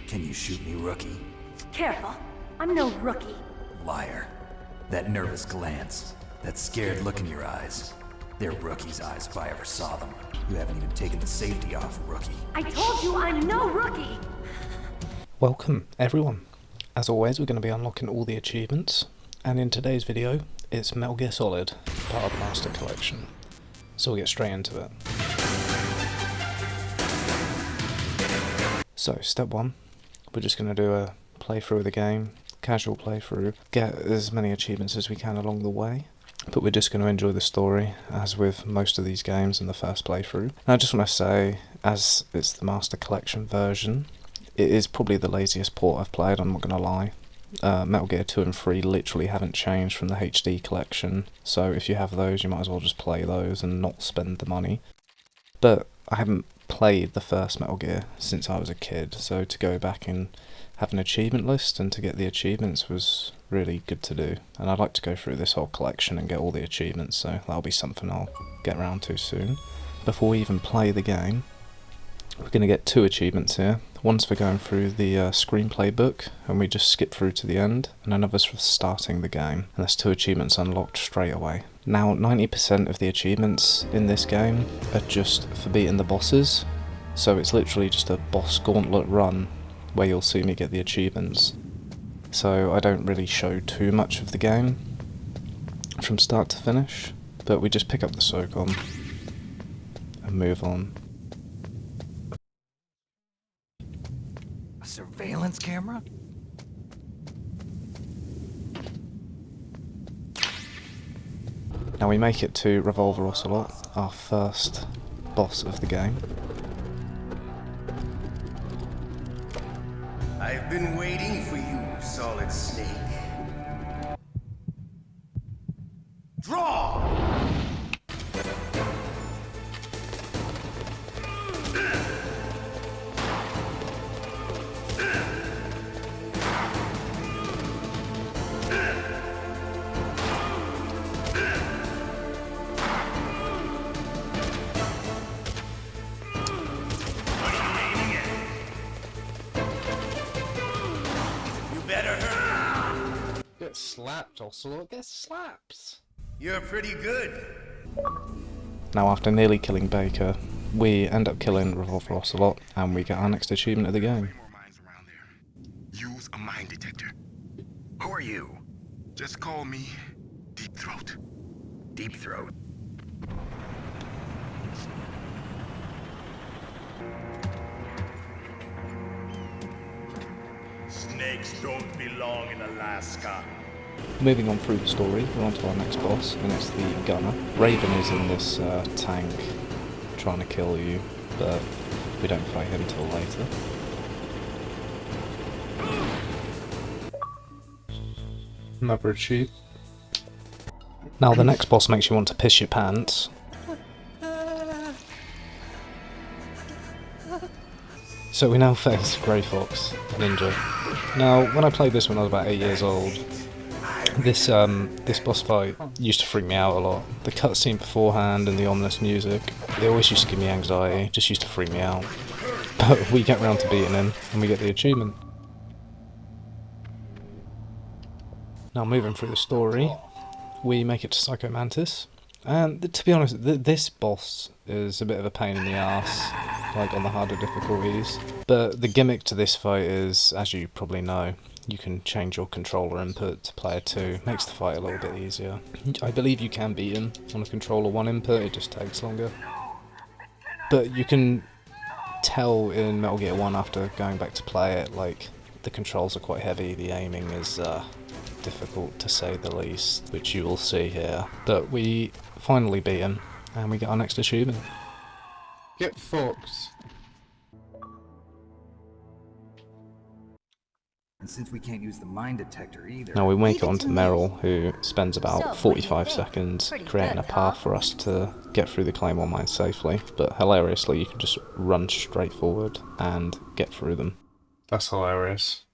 Can you shoot me, rookie? Careful. I'm no rookie. Liar. That nervous glance, that scared look in your eyes. They're rookie's eyes if I ever saw them. You haven't even taken the safety off, rookie. I told you I'm no rookie! Welcome, everyone. As always, we're going to be unlocking all the achievements, and in today's video, it's Metal Gear Solid, part of the Master Collection. So we'll get straight into it. So, step one, we're just going to do a playthrough of the game, casual playthrough, get as many achievements as we can along the way, but we're just going to enjoy the story, as with most of these games in the first playthrough. And I just want to say, as it's the Master Collection version, it is probably the laziest port I've played, I'm not going to lie. Metal Gear 2 and 3 literally haven't changed from the HD collection, so if you have those you might as well just play those and not spend the money. But I haven't played the first Metal Gear since I was a kid, so to go back and have an achievement list and to get the achievements was really good to do. And I'd like to go through this whole collection and get all the achievements, so that'll be something I'll get around to soon. Before we even play the game, we're going to get two achievements here. One's for going through the screenplay book, and we just skip through to the end, and another's for starting the game, and there's two achievements unlocked straight away. Now, 90% of the achievements in this game are just for beating the bosses, so it's literally just a boss gauntlet run where you'll see me get the achievements. So I don't really show too much of the game from start to finish, but we just pick up the SOCOM and move on. Surveillance camera? Now we make it to Revolver Ocelot, our first boss of the game. I've been waiting for you, Solid Snake. Draw! Get slapped, Ocelot, get slaps! You're pretty good. Now after nearly killing Baker, we end up killing Revolver Ocelot, and we get our next achievement of the game. More mines around there. Use a mine detector. Who are you? Just call me Deep Throat. Deep Throat. Snakes don't belong in Alaska. Moving on through the story, we're on to our next boss, and it's the Gunner. Raven is in this tank trying to kill you, but we don't fight him till later. Another achieve. Now the next boss makes you want to piss your pants. So we now face Grey Fox, a ninja. Now, when I played this when I was about 8 years old, this boss fight used to freak me out a lot. The cutscene beforehand and the ominous music, they always used to give me anxiety, just used to freak me out. But we get round to beating him, and we get the achievement. Now moving through the story, we make it to Psycho Mantis. And to be honest, this boss is a bit of a pain in the ass, like on the harder difficulties. But the gimmick to this fight is, as you probably know, you can change your controller input to player 2, makes the fight a little bit easier. I believe you can beat him on a controller 1 input, it just takes longer. But you can tell in Metal Gear 1 after going back to play it, like, the controls are quite heavy, the aiming is difficult to say the least, which you will see here. But we finally beat him, and we get our next achievement. Get Fox. And since we can't use the mine detector either... Now we make it onto Meryl, who spends about 45 seconds creating a path for us to get through the Claymore mine safely, but hilariously you can just run straight forward and get through them. That's hilarious.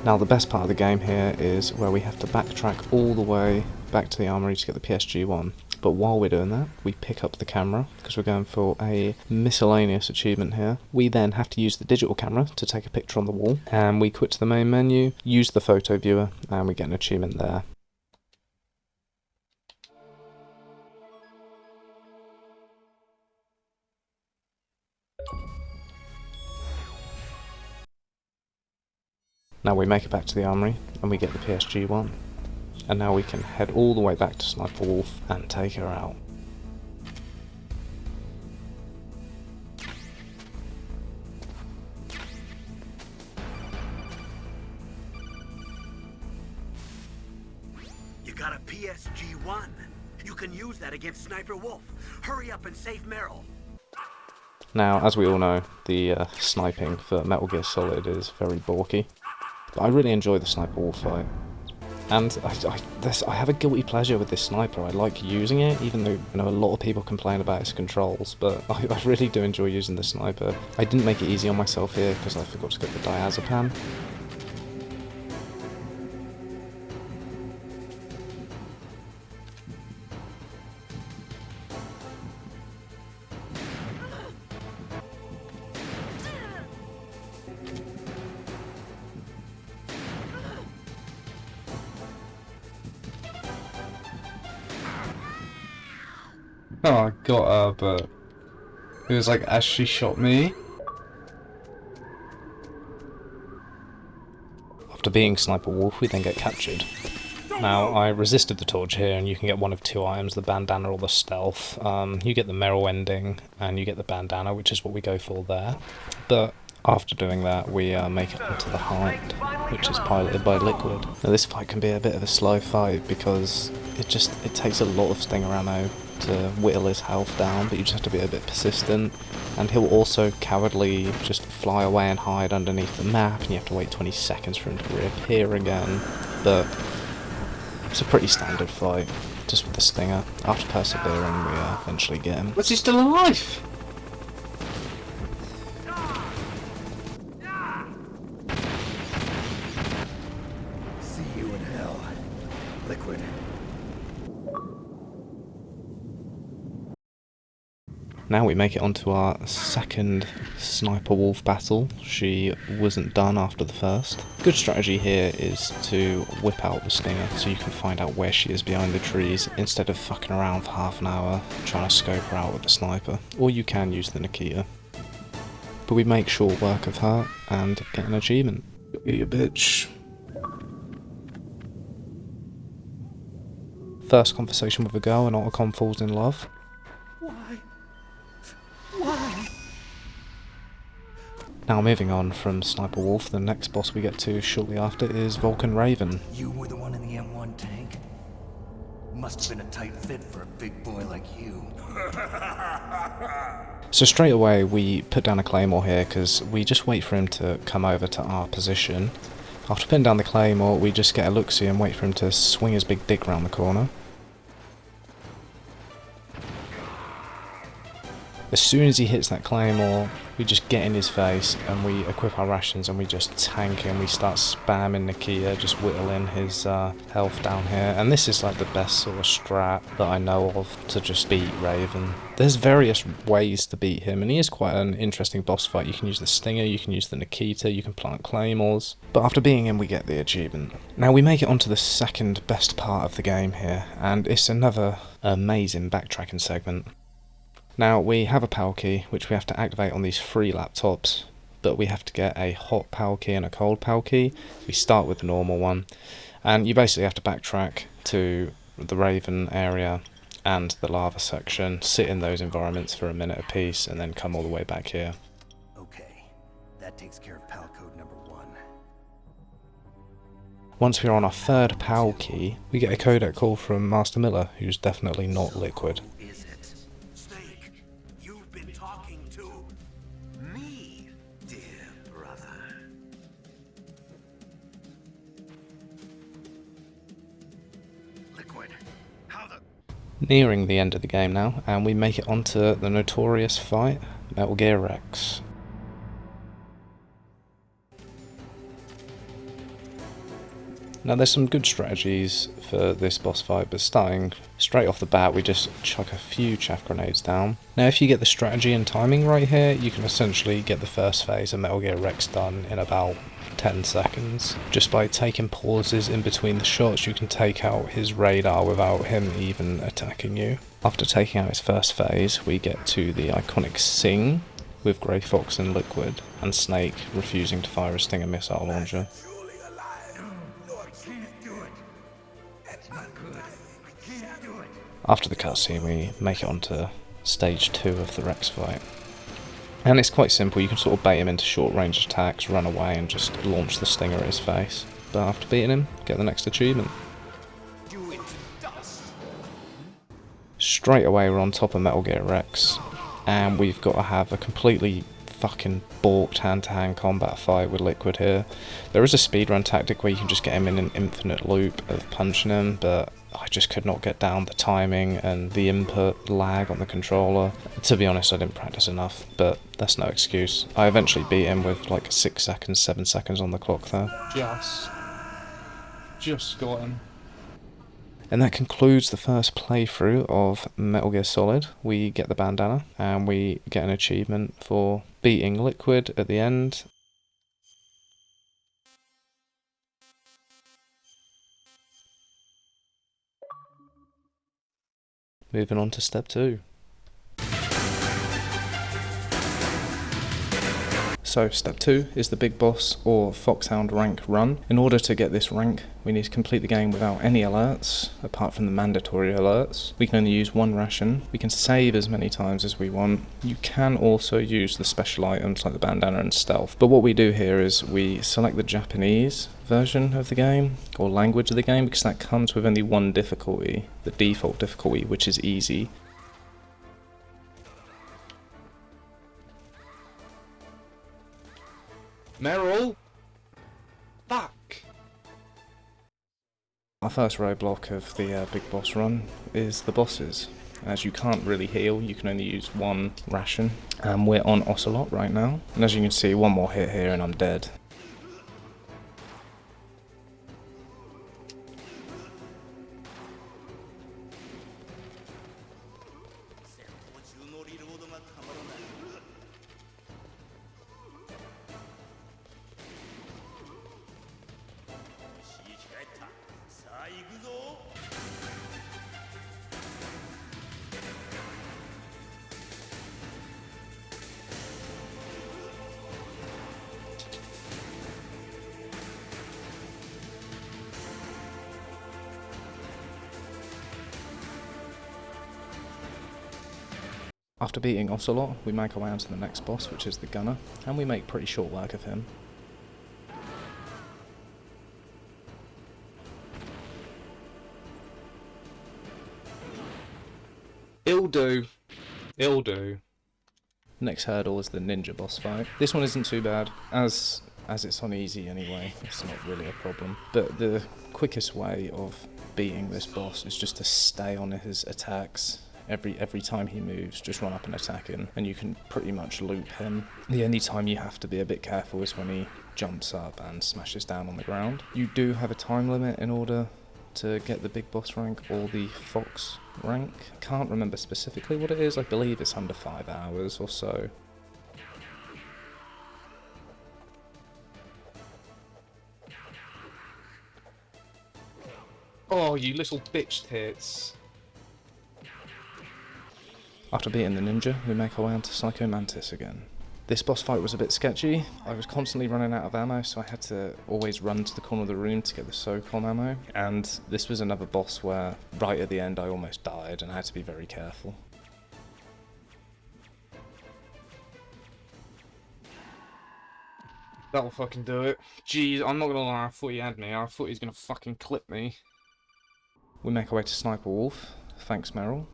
Now the best part of the game here is where we have to backtrack all the way back to the armory to get the PSG-1. But while we're doing that, we pick up the camera, because we're going for a miscellaneous achievement here. We then have to use the digital camera to take a picture on the wall, and we quit to the main menu, use the photo viewer, and we get an achievement there. Now we make it back to the armory, and we get the PSG-1. And now we can head all the way back to Sniper Wolf and take her out. You got a PSG-1. You can use that against Sniper Wolf. Hurry up and save Meryl. Now, as we all know, the sniping for Metal Gear Solid is very bulky. But I really enjoy the Sniper Wolf fight. And I have a guilty pleasure with this sniper. I like using it, even though a lot of people complain about its controls, but I really do enjoy using the sniper. I didn't make it easy on myself here because I forgot to get the diazepam. Oh, I got her, but it was like as she shot me. After being Sniper Wolf, we then get captured. Now, I resisted the torch here, and you can get one of two items, the bandana or the stealth. You get the Meryl ending, and you get the bandana, which is what we go for there. But after doing that, we make it onto the Hind, which is piloted by Liquid. Now, this fight can be a bit of a slow fight, because it takes a lot of stinger ammo to whittle his health down, but you just have to be a bit persistent. And he'll also cowardly just fly away and hide underneath the map, and you have to wait 20 seconds for him to reappear again. But it's a pretty standard fight, just with the stinger. After persevering, we eventually get him. Was he still alive? See you in hell, Liquid. Now we make it onto our second Sniper Wolf battle. She wasn't done after the first. Good strategy here is to whip out the stinger so you can find out where she is behind the trees instead of fucking around for half an hour trying to scope her out with the sniper. Or you can use the Nikita. But we make short work of her and get an achievement. You bitch. First conversation with a girl and Otacon falls in love. Now moving on from Sniper Wolf, the next boss we get to shortly after is Vulcan Raven. You were the one in the M1 tank? Must have been a tight fit for a big boy like you. So straight away we put down a claymore here because we just wait for him to come over to our position. After putting down the claymore, we just get a look-see and wait for him to swing his big dick round the corner. As soon as he hits that claymore, we just get in his face and we equip our rations and we just tank him. We start spamming Nikita, just whittling his health down here. And this is like the best sort of strat that I know of to just beat Raven. There's various ways to beat him, and he is quite an interesting boss fight. You can use the Stinger, you can use the Nikita, you can plant claymores. But after beating him, we get the achievement. Now we make it onto the second best part of the game here, and it's another amazing backtracking segment. Now, we have a power key, which we have to activate on these 3 laptops, but we have to get a hot power key and a cold power key. We start with the normal one, and you basically have to backtrack to the Raven area and the lava section, sit in those environments for a minute apiece, and then come all the way back here. Okay, that takes care of PAL code number 1. Once we're on our 3rd power key, we get a codec call from Master Miller, who's definitely not Liquid. Nearing the end of the game now, and we make it onto the notorious fight, Metal Gear Rex. Now there's some good strategies for this boss fight, but starting straight off the bat we just chuck a few chaff grenades down. Now if you get the strategy and timing right here, you can essentially get the first phase of Metal Gear Rex done in about 10 seconds. Just by taking pauses in between the shots, you can take out his radar without him even attacking you. After taking out his first phase, we get to the iconic Sing with Grey Fox and Liquid, and Snake refusing to fire a Stinger missile launcher. After the cutscene, we make it onto stage 2 of the Rex fight. And it's quite simple, you can sort of bait him into short range attacks, run away and just launch the Stinger at his face. But after beating him, get the next achievement. Straight away we're on top of Metal Gear Rex, and we've got to have a completely fucking balked hand-to-hand combat fight with Liquid here. There is a speedrun tactic where you can just get him in an infinite loop of punching him, but I just could not get down the timing and the input lag on the controller. To be honest, I didn't practice enough, but that's no excuse. I eventually beat him with like 6 seconds, 7 seconds on the clock there. Just got him. And that concludes the first playthrough of Metal Gear Solid. We get the bandana, and we get an achievement for beating Liquid at the end. Moving on to step 2. So step 2 is the big boss or Foxhound rank run. In order to get this rank, we need to complete the game without any alerts, apart from the mandatory alerts. We can only use 1 ration. We can save as many times as we want. You can also use the special items like the bandana and stealth. But what we do here is we select the Japanese version of the game, or language of the game, because that comes with only 1 difficulty, the default difficulty, which is easy. Meryl? Fuck! Our first roadblock of the big boss run is the bosses. As you can't really heal, you can only use 1 ration. And we're on Ocelot right now. And as you can see, 1 more hit here and I'm dead. After beating Ocelot, we make our way on to the next boss, which is the Gunner, and we make pretty short work of him. It'll do. It'll do. Next hurdle is the ninja boss fight. This one isn't too bad, as it's on easy anyway, it's not really a problem. But the quickest way of beating this boss is just to stay on his attacks. Every time he moves, just run up and attack him, and you can pretty much loop him. The only time you have to be a bit careful is when he jumps up and smashes down on the ground. You do have a time limit in order to get the big boss rank or the Fox rank. Can't remember specifically what it is, I believe it's under 5 hours or so. Oh, you little bitch tits. After beating the ninja, we make our way onto Psycho Mantis again. This boss fight was a bit sketchy. I was constantly running out of ammo, so I had to always run to the corner of the room to get the SOCOM ammo. And this was another boss where, right at the end, I almost died, and I had to be very careful. That'll fucking do it. Jeez, I'm not gonna lie, I thought he had me. I thought he was gonna fucking clip me. We make our way to Sniper Wolf. Thanks, Meryl.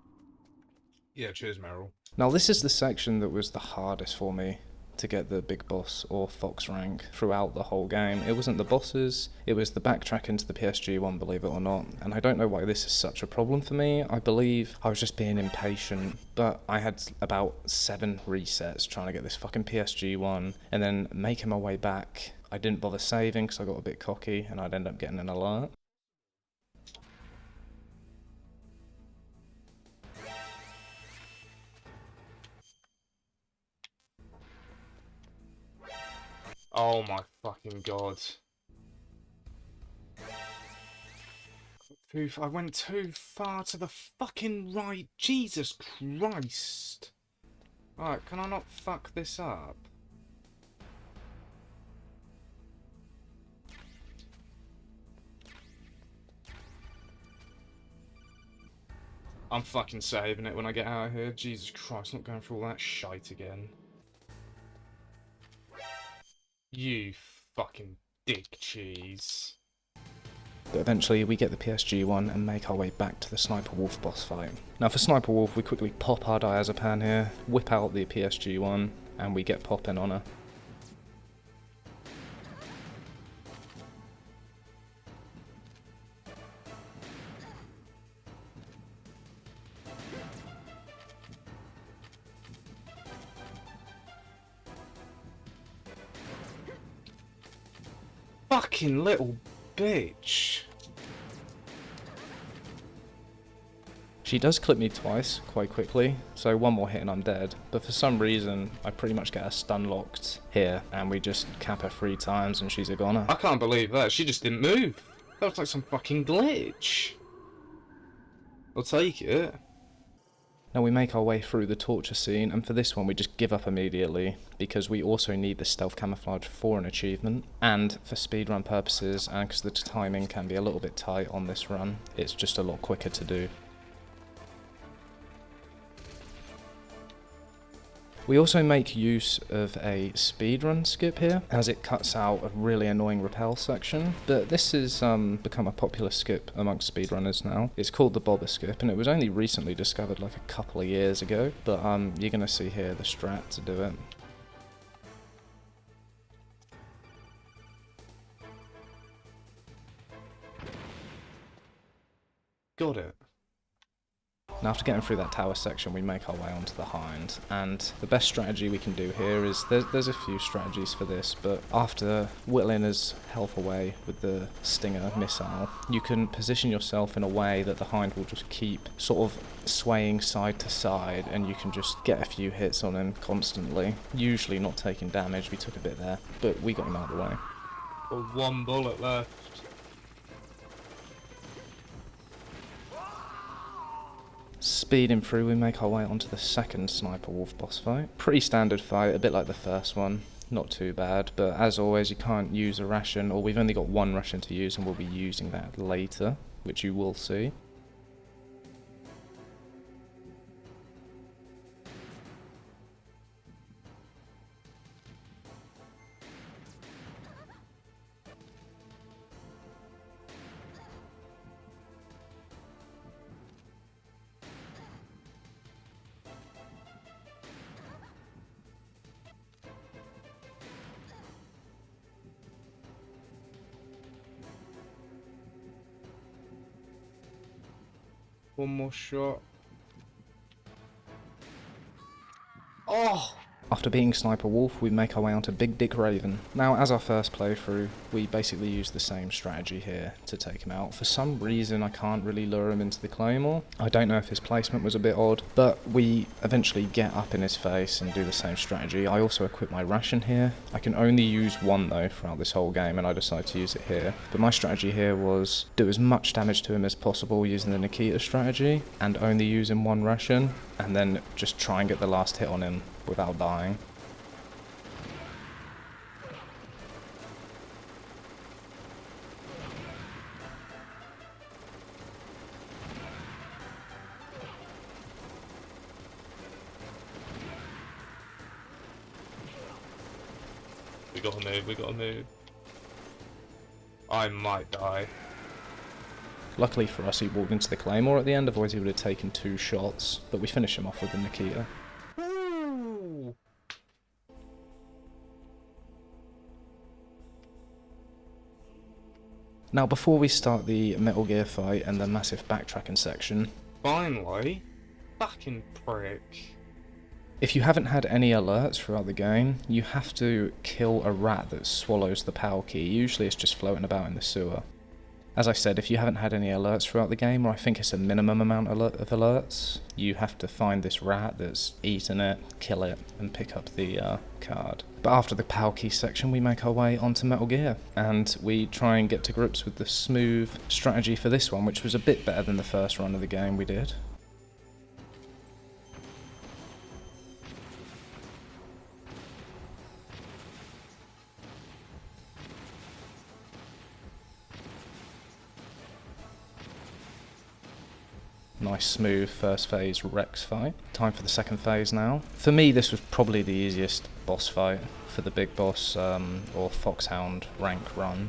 Yeah, cheers, Meryl. Now this is the section that was the hardest for me to get the big boss or Fox rank throughout the whole game. It wasn't the bosses, it was the backtrack into the PSG one, believe it or not. And I don't know why this is such a problem for me. I believe I was just being impatient, but I had about 7 resets trying to get this fucking PSG one, and then making my way back I didn't bother saving because I got a bit cocky and I'd end up getting an alert. Oh my fucking god. I went too far to the fucking right. Jesus Christ. Alright, can I not fuck this up? I'm fucking saving it when I get out of here. Jesus Christ, not going through all that shite again. You fucking dick cheese. But eventually we get the PSG one and make our way back to the Sniper Wolf boss fight. Now for Sniper Wolf we quickly pop our diazepam here, whip out the PSG one, and we get popping on her. Fucking little bitch. She does clip me twice, quite quickly, so one more hit and I'm dead, but for some reason I pretty much get her stun locked here, and we just cap her 3 times and she's a goner. I can't believe that, she just didn't move. That was like some fucking glitch. I'll take it. Now we make our way through the torture scene, and for this one we just give up immediately, because we also need the stealth camouflage for an achievement, and for speedrun purposes, and because the timing can be a little bit tight on this run, it's just a lot quicker to do. We also make use of a speedrun skip here, as it cuts out a really annoying rappel section, but this has become a popular skip amongst speedrunners now. It's called the bobber skip, and it was only recently discovered like a couple of years ago, but you're going to see here the strat to do it. Got it. Now after getting through that tower section we make our way onto the hind, and the best strategy we can do here is, there's a few strategies for this, but after whittling his health away with the Stinger missile, you can position yourself in a way that the hind will just keep sort of swaying side to side, and you can just get a few hits on him constantly, usually not taking damage. We took a bit there, but we got him out of the way. Got 1 bullet left. Speeding through, we make our way onto the second Sniper Wolf boss fight. Pretty standard fight, a bit like the first one, not too bad, but as always you can't use a ration, or we've only got 1 ration to use and we'll be using that later, which you will see. One more shot. Oh! After beating Sniper Wolf, we make our way onto Big Dick Raven. Now, as our first playthrough, we basically use the same strategy here to take him out. For some reason, I can't really lure him into the Claymore. I don't know if his placement was a bit odd, but we eventually get up in his face and do the same strategy. I also equip my ration here. I can only use 1 though throughout this whole game, and I decided to use it here. But my strategy here was do as much damage to him as possible using the Nikita strategy, and only using 1 ration, and then just try and get the last hit on him without dying. We gotta move, we gotta move. I might die. Luckily for us, he walked into the Claymore at the end, otherwise he would have taken 2 shots, but we finish him off with the Nikita. Ooh. Now before we start the Metal Gear fight and the massive backtracking section, Finally. Fucking prick. If you haven't had any alerts throughout the game, you have to kill a rat that swallows the PAL key. Usually it's just floating about in the sewer. As I said, if you haven't had any alerts throughout the game, or I think it's a minimum amount of alerts, you have to find this rat that's eaten it, kill it, and pick up the card. But after the PAL key section, we make our way onto Metal Gear, and we try and get to grips with the smooth strategy for this one, which was a bit better than the first run of the game we did. Nice smooth first phase Rex fight. Time for the second phase now. For me, this was probably the easiest boss fight for the big boss or Foxhound rank run.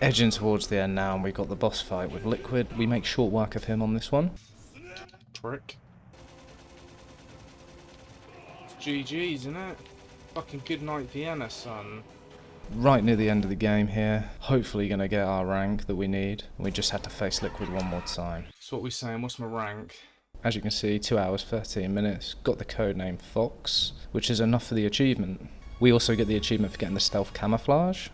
Edging towards the end now, and we've got the boss fight with Liquid. We make short work of him on this one. Prick. It's GG's, isn't it? Fucking good night Vienna, son. Right near the end of the game here. Hopefully gonna get our rank that we need. We just had to face Liquid one more time. So what we saying, what's my rank? As you can see, 2 hours 13 minutes. Got the code name Fox, which is enough for the achievement. We also get the achievement for getting the stealth camouflage.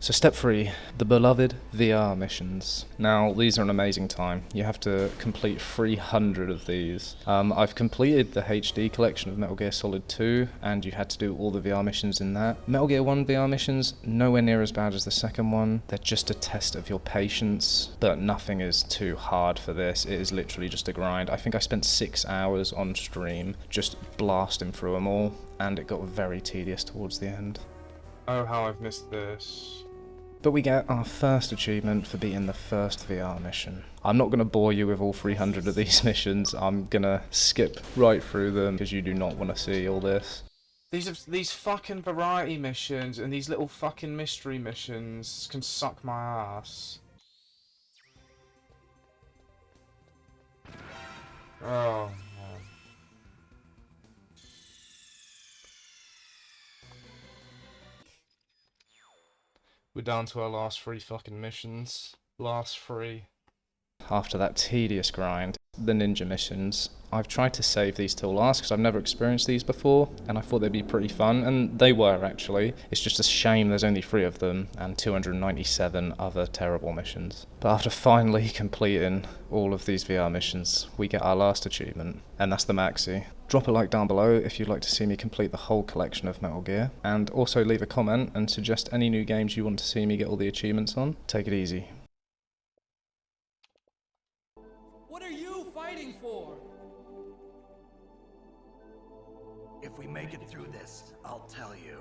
So step 3, the beloved VR missions. Now these are an amazing time. You have to complete 300 of these. I've completed the HD collection of Metal Gear Solid 2 and you had to do all the VR missions in that. Metal Gear 1 VR missions, nowhere near as bad as the second one. They're just a test of your patience, but nothing is too hard for this. It is literally just a grind. I think I spent 6 hours on stream just blasting through them all, and it got very tedious towards the end. Oh, how I've missed this. But we get our first achievement for beating the first VR mission. I'm not going to bore you with all 300 of these missions. I'm going to skip right through them because you do not want to see all this. These fucking variety missions and these little fucking mystery missions can suck my ass. Oh, man. We're down to our last 3 fucking missions. Last 3. After that tedious grind, the ninja missions, I've tried to save these till last because I've never experienced these before and I thought they'd be pretty fun, and they were actually. It's just a shame there's only 3 of them and 297 other terrible missions. But after finally completing all of these VR missions, we get our last achievement, and that's the Maxi. Drop a like down below if you'd like to see me complete the whole collection of Metal Gear, and also leave a comment and suggest any new games you want to see me get all the achievements on. Take it easy. What are you fighting for? If we make it through this, I'll tell you.